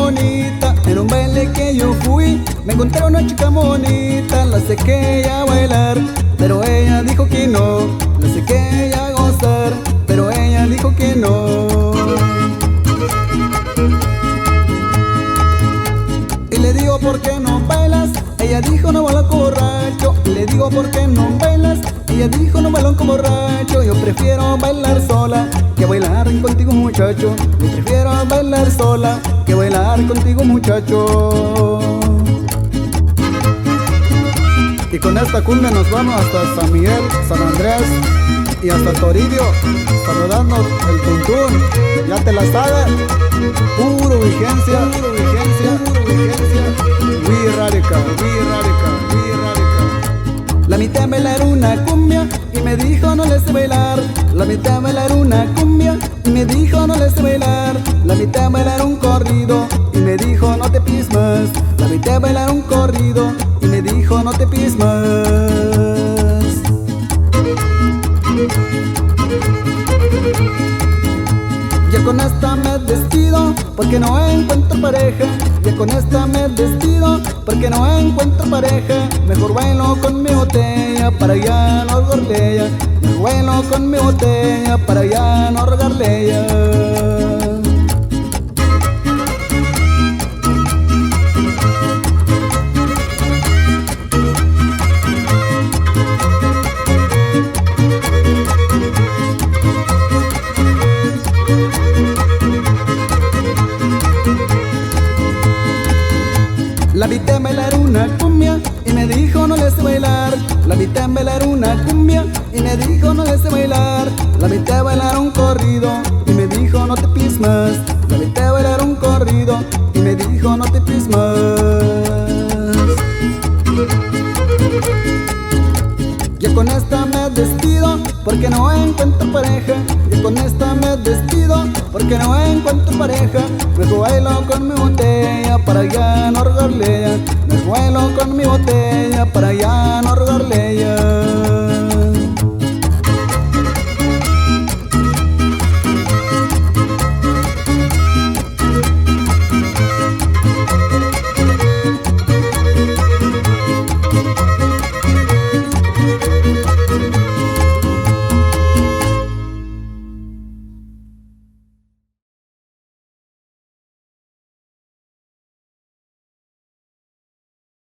bonita. En un baile que yo fui, me encontré una chica bonita. La saqué a bailar, pero ella dijo que no. La saqué a gozar, pero ella dijo que no. Y le digo, ¿por qué no bailas? Ella dijo, no bailo como borracho. Y le digo, ¿por qué no bailas? Ella dijo, no bailo como borracho. Yo prefiero bailar sola que bailar contigo, muchacho. Yo prefiero bailar sola que bailar contigo, muchacho. Y con esta cumbia nos vamos hasta San Miguel, San Andrés y hasta Toribio, saludando el tuntún. Ya te la sabes, puro vigencia, puro vigencia, puro vigencia. We radical, we radical, we radical. La mitad bailar una cumbia y me dijo no le sé bailar. La mitad bailar una cumbia y me dijo no le sé bailar. La mitad bailar un corrido y me dijo no te pies más. La mitad bailar un corrido y me dijo no te pies más. Ya con esta me despido porque no encuentro pareja. Ya con esta me despido porque no encuentro pareja. Mejor bailo con mi botella para ya no rogarle ella. Mejor bailo con mi botella para ya no rogarle ella. La vi bailar una cumbia y me dijo no le sé bailar. La vi bailar una cumbia y me dijo no le sé bailar. La vi bailar un corrido y me dijo no te pies más. La vi bailar un corrido y me dijo no te pies más. Ya con esta me despido porque no encuentro pareja. Ya con esta me despido porque no encuentro pareja. Me bailo con mi botella para ya no rogarle ella. Me bailo con mi botella para ya no rogarle ella.